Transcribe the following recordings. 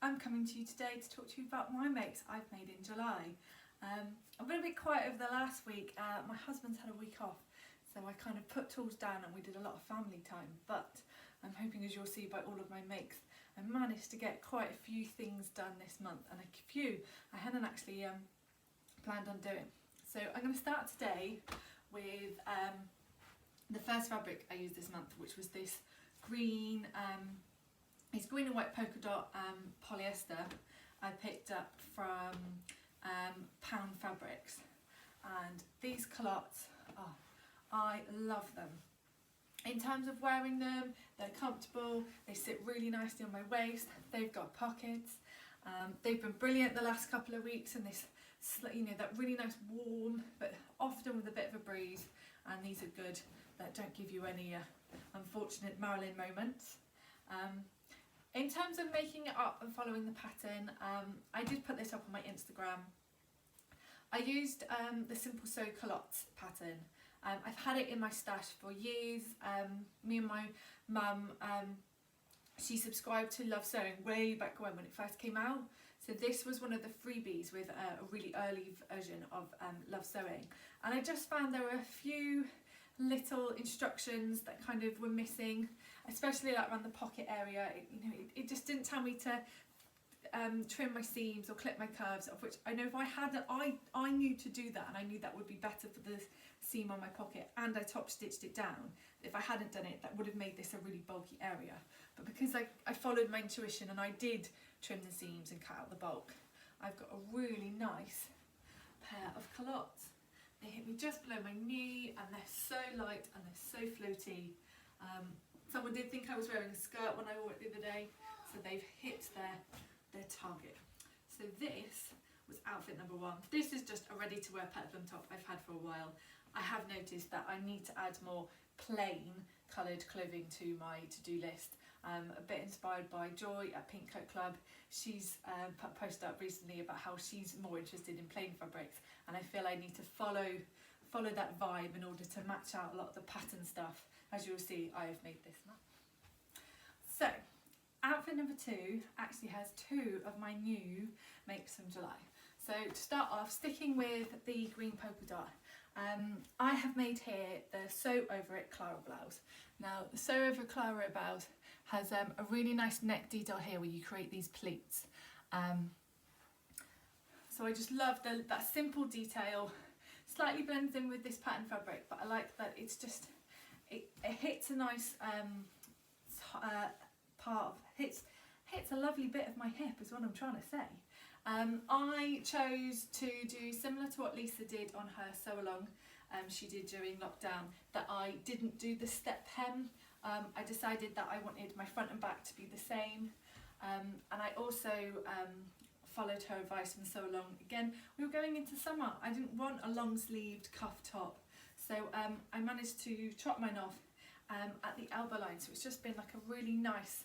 I'm coming to you today to talk to you about my makes I've made in July. I've been a bit quiet over the last week. My husband's had a week off, so I kind of put tools down and we did a lot of family time, but I'm hoping, as you'll see by all of my makes, I managed to get quite a few things done this month, and a few I hadn't actually planned on doing. So I'm going to start today with the first fabric I used this month, which was this green, it's green and white polka dot polyester I picked up from Pound Fabrics, and these culottes, oh, I love them. In terms of wearing them, they're comfortable, they sit really nicely on my waist, they've got pockets, they've been brilliant the last couple of weeks in this, you know, that really nice warm, but often with a bit of a breeze, and these are good, that don't give you any unfortunate Marilyn moments. In terms of making it up and following the pattern, I did put this up on my Instagram. I used the simple Sew Culottes pattern. I've had it in my stash for years. Me and my mum, she subscribed to Love Sewing way back when it first came out. So this was one of the freebies with a really early version of Love Sewing. And I just found there were a few little instructions that kind of were missing, especially like around the pocket area. It just didn't tell me to trim my seams or clip my curves, of which I know if I hadn't, I knew to do that, and I knew that would be better for the seam on my pocket, and I top stitched it down. If I hadn't done it, that would have made this a really bulky area, but because I followed my intuition and I did trim the seams and cut out the bulk, I've got a really nice pair of culottes. They hit me just below my knee, and they're so light and they're so floaty. Someone did think I was wearing a skirt when I wore it the other day, so they've hit their target. So this was outfit number one. This is just a ready to wear peplum top I've had for a while. I have noticed that I need to add more plain coloured clothing to my to-do list. A bit inspired by Joy at Pink Coat Club. She's put a post up recently about how she's more interested in plain fabrics, and I feel I need to follow that vibe in order to match out a lot of the pattern stuff. As you'll see, I have made this month. So outfit number two actually has two of my new makes from July. So to start off, sticking with the green polka dot, I have made here the Sew Over It Clara Blouse. Now the Sew Over Clara Blouse has a really nice neck detail here where you create these pleats. So I just love that simple detail. Slightly blends in with this pattern fabric, but I like that it's just, it hits a nice hits a lovely bit of my hip is what I'm trying to say. I chose to do similar to what Lisa did on her sew along she did during lockdown, that I didn't do the step hem. I decided that I wanted my front and back to be the same, and I also followed her advice from sew along. Again, we were going into summer, I didn't want a long sleeved cuff top, so I managed to chop mine off at the elbow line, so it's just been like a really nice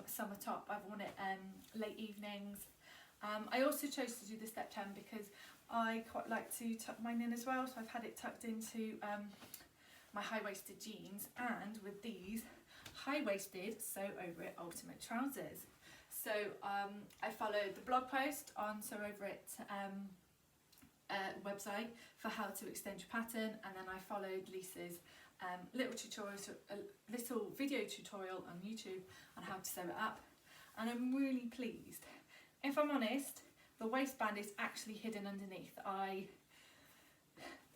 summer top. I've worn it late evenings. I also chose to do the step hem because I quite like to tuck mine in as well, so I've had it tucked into my high-waisted jeans, and with these high-waisted Sew Over It ultimate trousers. So I followed the blog post on Sew Over It website for how to extend your pattern, and then I followed Lisa's little video tutorial on YouTube on how to sew it up, and I'm really pleased. If I'm honest, the waistband is actually hidden underneath.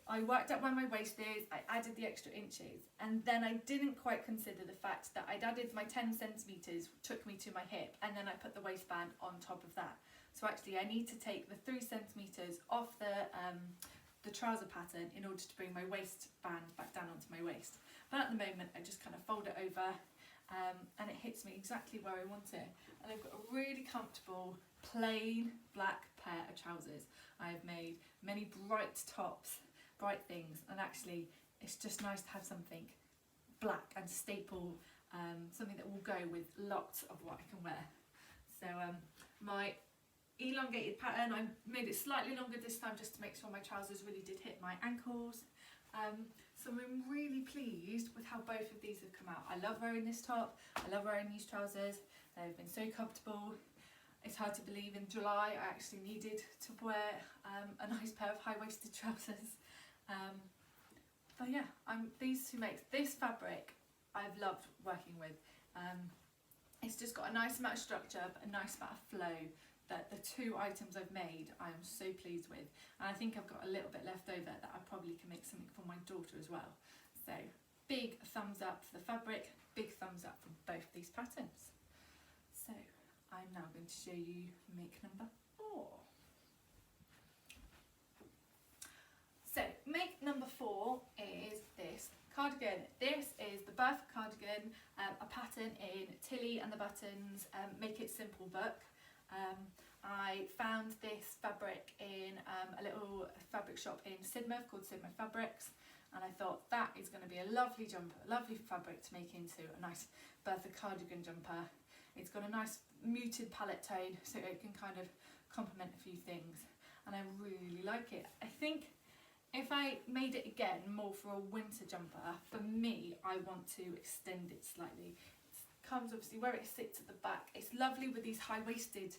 I worked out where my waist is, I added the extra inches, and then I didn't quite consider the fact that I'd added my 10 centimetres, took me to my hip, and then I put the waistband on top of that. So actually I need to take the 3 centimetres off the trouser pattern in order to bring my waistband back down onto my waist. But at the moment I just kind of fold it over, and it hits me exactly where I want it. And I've got a really comfortable plain black pair of trousers. I have made many bright tops, bright things, and actually it's just nice to have something black and staple, something that will go with lots of what I can wear. So my elongated pattern, I made it slightly longer this time just to make sure my trousers really did hit my ankles. So I'm really pleased with how both of these have come out. I love wearing this top, I love wearing these trousers, they've been so comfortable. It's hard to believe in July I actually needed to wear a nice pair of high-waisted trousers. But yeah, these two makes, this fabric I've loved working with. It's just got a nice amount of structure but a nice amount of flow. That the two items I've made I am so pleased with, and I think I've got a little bit left over that I probably can make something for my daughter as well. So big thumbs up for the fabric, big thumbs up for both these patterns. So I'm now going to show you make number 4. So make number 4 is this cardigan. This is the Bertha Cardigan, a pattern in Tilly and the Buttons Make It Simple book. I found this fabric in a little fabric shop in Sidmouth called Sidmouth Fabrics, and I thought that is going to be a lovely jumper, a lovely fabric to make into a nice Bertha Cardigan jumper. It's got a nice muted palette tone, so it can kind of complement a few things, and I really like it. I think if I made it again more for a winter jumper, for me I want to extend it slightly. Comes obviously where it sits at the back. It's lovely with these high-waisted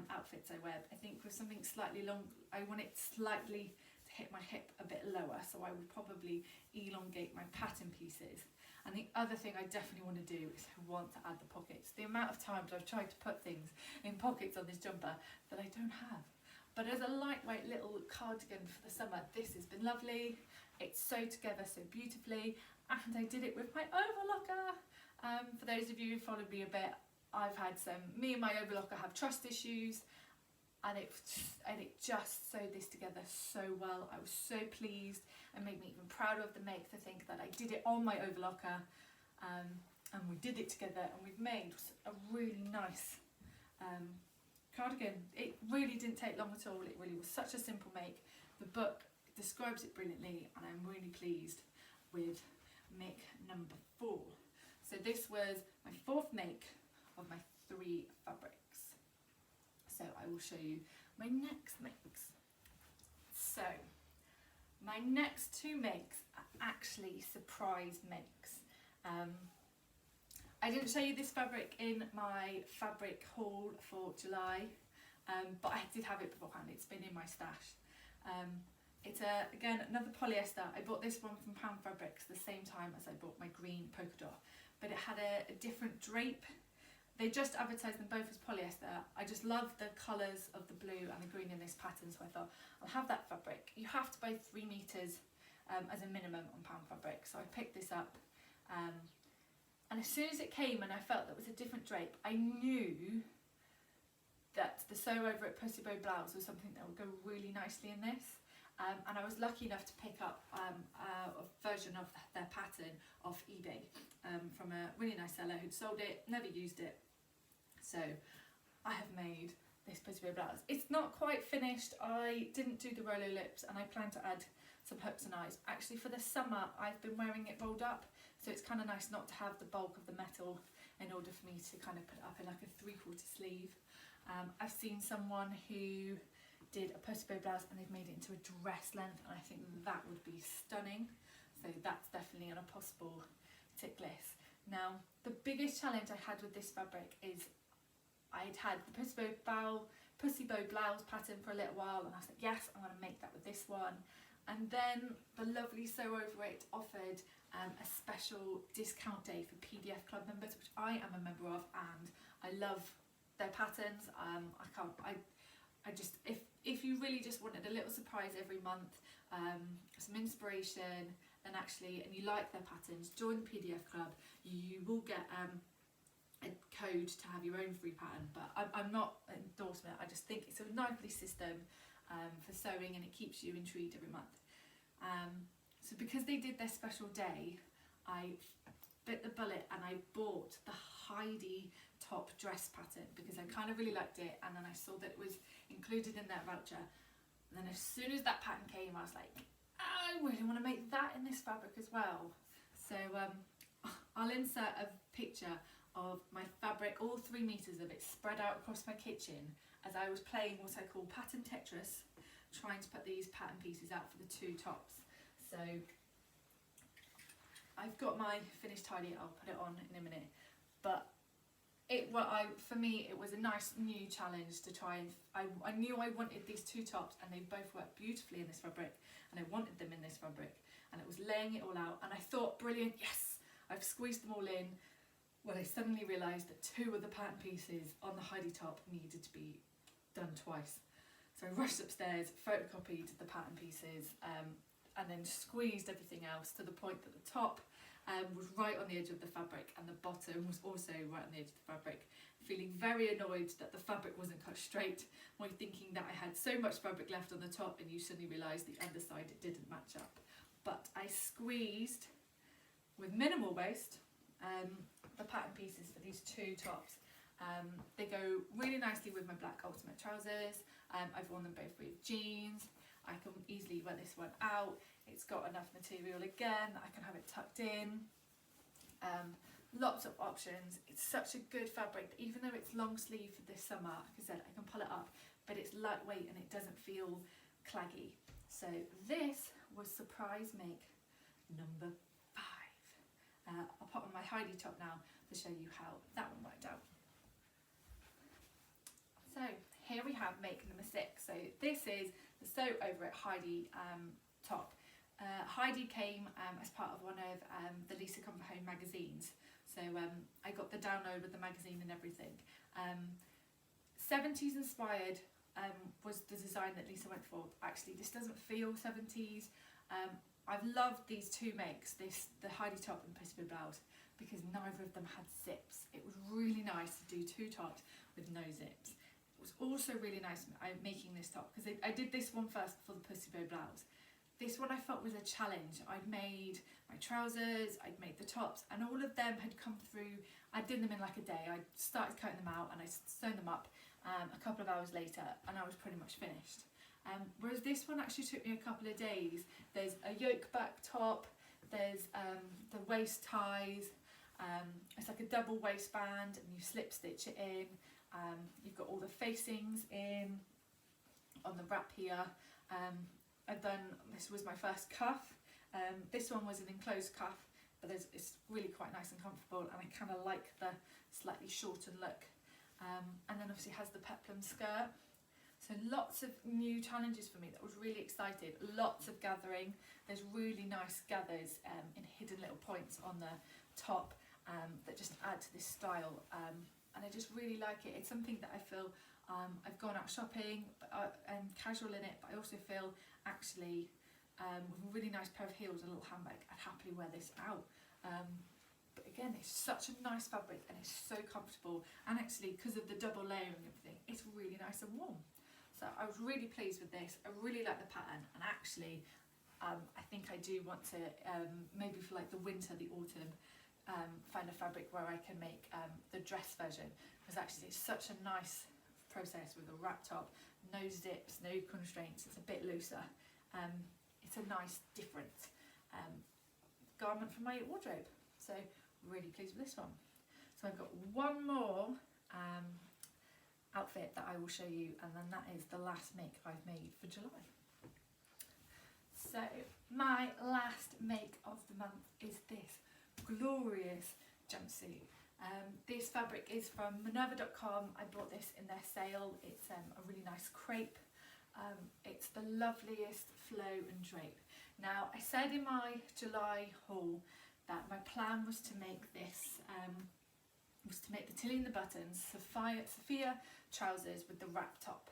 outfits I wear. I think with something slightly long, I want it slightly to hit my hip a bit lower, so I would probably elongate my pattern pieces. And the other thing I definitely want to do is I want to add the pockets. The amount of times I've tried to put things in pockets on this jumper that I don't have. But as a lightweight little cardigan for the summer, this has been lovely. It's sewed together so beautifully, and I did it with my overlocker. For those of you who followed me a bit, I've had me and my overlocker have trust issues, and it just sewed this together so well. I was so pleased, and made me even prouder of the make to think that I did it on my overlocker, and we did it together, and we've made a really nice cardigan. It really didn't take long at all. It really was such a simple make. The book describes it brilliantly, and I'm really pleased with make number 4. So this was my 4th make of my 3 fabrics. So I will show you my next makes. So my next 2 makes are actually surprise makes. I didn't show you this fabric in my fabric haul for July, but I did have it beforehand. It's been in my stash. It's again another polyester. I bought this one from Pound Fabrics the same time as I bought my green polka dot, but it had a different drape. They just advertised them both as polyester. I just love the colours of the blue and the green in this pattern, so I thought I'll have that fabric. You have to buy 3 meters as a minimum on Pound Fabrics, so I picked this up. And as soon as it came and I felt that it was a different drape, I knew that the sew over at Pussy Bow Blouse was something that would go really nicely in this. And I was lucky enough to pick up a version of their pattern off eBay from a really nice seller who'd sold it, never used it. So I have made this Pussy Bow Blouse. It's not quite finished. I didn't do the Rolo lips, and I plan to add some hooks and eyes. Actually, for the summer I've been wearing it rolled up, so it's kind of nice not to have the bulk of the metal in order for me to kind of put it up in like a 3/4 sleeve. I've seen someone who did a Pussy Bow Blouse and they've made it into a dress length, and I think that would be stunning. So that's definitely on a possible tick list. Now, the biggest challenge I had with this fabric is I'd had the Pussy Bow Blouse pattern for a little while, and I was like, yes, I'm going to make that with this one. And then the lovely Sew Over It offered a special discount day for PDF Club members, which I am a member of, and I love their patterns. If you really just wanted a little surprise every month, some inspiration, and you like their patterns, join the PDF Club. You will get a code to have your own free pattern, but I'm not an endorsement. I just think it's a lovely system for sewing, and it keeps you intrigued every month. So because they did their special day, I bit the bullet and I bought the Heidi top dress pattern because I kind of really liked it, and then I saw that it was included in that voucher, and then as soon as that pattern came I was like, I really want to make that in this fabric as well. So I'll insert a picture of my fabric, all 3 meters of it spread out across my kitchen as I was playing what I call pattern Tetris, trying to put these pattern pieces out for the 2 tops. So I've got my finished tidy, I'll put it on in a minute, but For me, it was a nice new challenge to try and, I knew I wanted these two tops and they both work beautifully in this fabric and I wanted them in this fabric, and it was laying it all out and I thought, brilliant, yes, I've squeezed them all in. Well, I suddenly realised that two of the pattern pieces on the Heidi top needed to be done twice. So I rushed upstairs, photocopied the pattern pieces, and then squeezed everything else to the point that the top was right on the edge of the fabric and the bottom was also right on the edge of the fabric. Feeling very annoyed that the fabric wasn't cut straight, while thinking that I had so much fabric left on the top, and you suddenly realise the underside, it didn't match up. But I squeezed, with minimal waste, the pattern pieces for these two tops. They go really nicely with my black ultimate trousers. I've worn them both with jeans. I can easily wear this one out. It's got enough material again that I can have it tucked in. Lots of options. It's such a good fabric that even though it's long sleeve for this summer, like I said, I can pull it up, but it's lightweight and it doesn't feel claggy. So this was surprise make number 5. I'll pop on my Heidi top now to show you how that one worked out. So here we have make number 6. So this is the Sew Over It Heidi top. Heidi came as part of one of the Lisa Come For Home magazines. So I got the download with the magazine and everything. 70s inspired was the design that Lisa went for. Actually, this doesn't feel 70s. I've loved these two makes, the Heidi top and Pussy Bow Blouse, because neither of them had zips. It was really nice to do two tops with no zips. It was also really nice making this top, because I did this one first before the Pussy Bow Blouse. This one I felt was a challenge. I'd made my trousers, I'd made the tops, and all of them had come through. I did them in like a day. I started cutting them out and I sewn them up a couple of hours later, and I was pretty much finished. Whereas this one actually took me a couple of days. There's a yoke back top, there's the waist ties, it's like a double waistband and you slip stitch it in. You've got all the facings in on the wrap here. This was my first cuff. This one was an enclosed cuff, but it's really quite nice and comfortable, and I kind of like the slightly shortened look. And then obviously has the peplum skirt. So lots of new challenges for me that was really excited. Lots of gathering. There's really nice gathers in hidden little points on the top that just add to this style. And I just really like it. It's something that I feel I've gone out shopping and casual in it, but I also feel actually with a really nice pair of heels and a little handbag, I'd happily wear this out. But again, it's such a nice fabric and it's so comfortable, and actually because of the double layering and everything, it's really nice and warm. So I was really pleased with this. I really like the pattern, and actually I think I do want to maybe for like the winter, the autumn, find a fabric where I can make the dress version, because actually it's such a nice process with a wrap top, no zips, no constraints, it's a bit looser. It's a nice different garment from my wardrobe, so really pleased with this one. So I've got one more outfit that I will show you, and then that is the last make I've made for July. So my last make of the month is this glorious jumpsuit. This fabric is from Minerva.com. I bought this in their sale. It's a really nice crepe. It's the loveliest flow and drape. Now, I said in my July haul that my plan was to make this, was to make the Tilly and the Buttons Sophia trousers with the wrap top.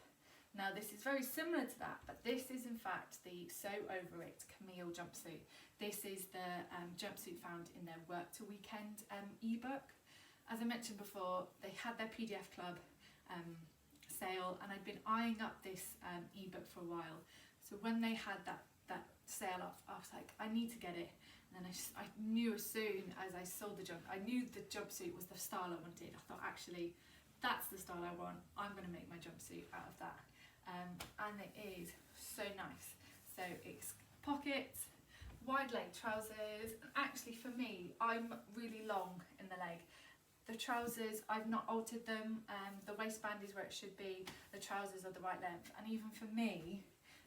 Now this is very similar to that, but this is in fact the Sew Over It Camille jumpsuit. This is the jumpsuit found in their Work to Weekend ebook. As I mentioned before, they had their PDF Club sale, and I'd been eyeing up this ebook for a while. So when they had that sale off, I was like, I need to get it. And then I knew as soon as I saw I knew the jumpsuit was the style I wanted. I thought, actually, that's the style I want. I'm going to make my jumpsuit out of that. And it is so nice. So it's pockets, wide leg trousers, and actually for me, I'm really long in the leg. The trousers, I've not altered them. The waistband is where it should be. The trousers are the right length, and even for me,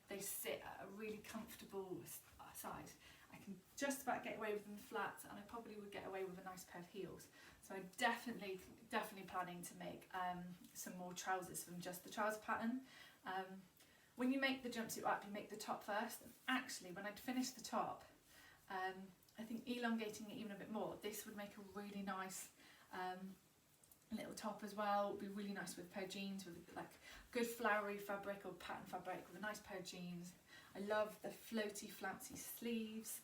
they sit at a really comfortable size. I can just about get away with them flat, and I probably would get away with a nice pair of heels. So I'm definitely planning to make some more trousers from just the trouser pattern. When you make the jumpsuit up, you make the top first. And actually, when I'd finished the top, I think elongating it even a bit more, this would make a really nice little top as well. It would be really nice with a pair of jeans with like good flowery fabric or pattern fabric with a nice pair of jeans. I love the floaty flouncy sleeves.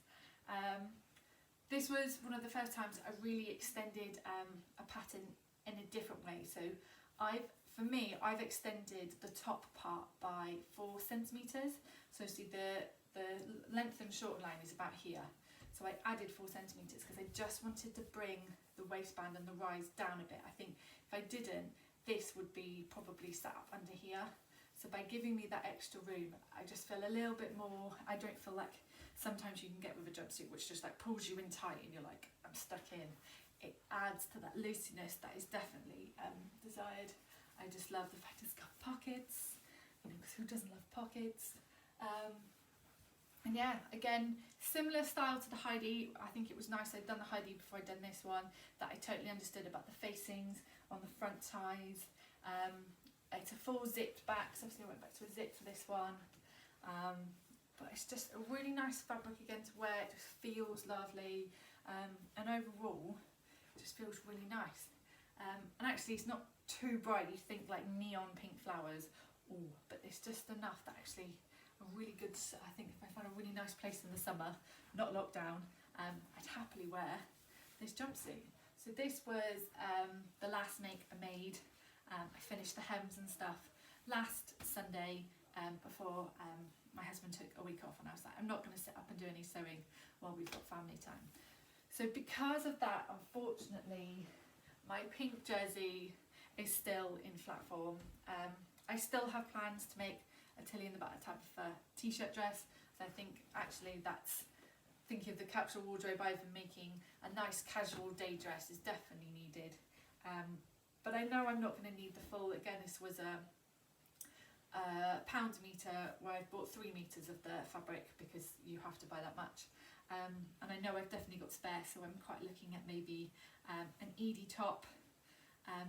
This was one of the first times I really extended a pattern in a different way. So for me, I've extended the top part by 4 centimetres. So see the length and short line is about here. So I added 4 centimetres because I just wanted to bring the waistband and the rise down a bit. I think if I didn't, this would be probably sat up under here. So by giving me that extra room, I just feel a little bit more, I don't feel like sometimes you can get with a jumpsuit which just like pulls you in tight and you're like, I'm stuck in. It adds to that loosiness that is definitely desired. I just love the fact it's got pockets, you know, because who doesn't love pockets? And yeah, again, similar style to the Heidi. I think it was nice I'd done the Heidi before I'd done this one, that I totally understood about the facings on the front ties. It's a full zipped back, so obviously I went back to a zip for this one. But it's just a really nice fabric again to wear. It just feels lovely, and overall it just feels really nice. And actually it's not too bright. You think like neon pink flowers, but it's just enough that actually a really good, I think if I find a really nice place in the summer, not lockdown, I'd happily wear this jumpsuit. So this was the last make I made. I finished the hems and stuff last Sunday before my husband took a week off, and I was like, I'm not going to sit up and do any sewing while we've got family time. So because of that, unfortunately, my pink jersey is still in flat form. I still have plans to make a Tilly in the Butter type of t-shirt dress. So I think actually that's, thinking of the capsule wardrobe I've been making, a nice casual day dress is definitely needed. But I know I'm not going to need the full, again this was a pound meter where I've bought 3 meters of the fabric because you have to buy that much. And I know I've definitely got spare, so I'm quite looking at maybe an Edie top,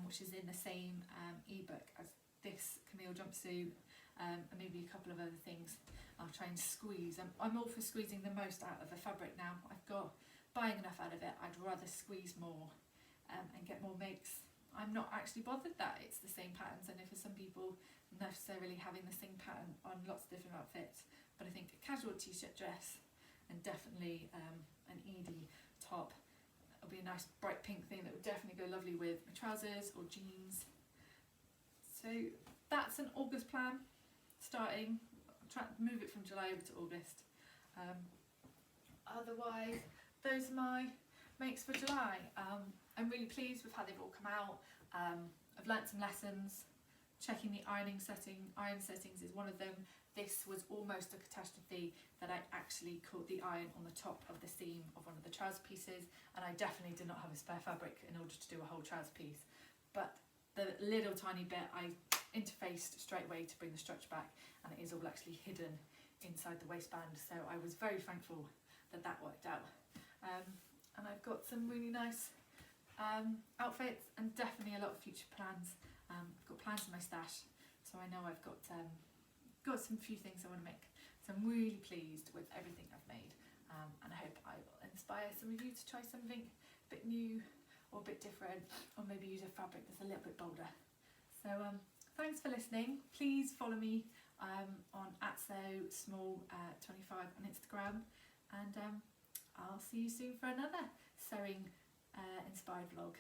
which is in the same ebook as this Camille jumpsuit, and maybe a couple of other things. I'll try and squeeze. I'm all for squeezing the most out of a fabric now. I've got buying enough out of it. I'd rather squeeze more and get more makes. I'm not actually bothered that it's the same patterns. I know for some people necessarily having the same pattern on lots of different outfits, but I think a casual t-shirt dress and definitely an Edie top will be a nice bright pink thing that would definitely go lovely with my trousers or jeans. So that's an August plan starting. I'm trying to move it from July over to August. Otherwise, those are my makes for July. I'm really pleased with how they've all come out. I've learnt some lessons. Checking the iron settings is one of them. This was almost a catastrophe that I actually caught the iron on the top of the seam of one of the trouser pieces, and I definitely did not have a spare fabric in order to do a whole trouser piece. But the little tiny bit I interfaced straight away to bring the stretch back, and it is all actually hidden inside the waistband, so I was very thankful that that worked out. And I've got some really nice outfits and definitely a lot of future plans. I've got plans in my stash, so I know I've got some few things I want to make. So I'm really pleased with everything I've made, and I hope I will inspire some of you to try something a bit new or a bit different, or maybe use a fabric that's a little bit bolder. So thanks for listening. Please follow me on @SewSmall25 on Instagram, and I'll see you soon for another sewing inspired vlog.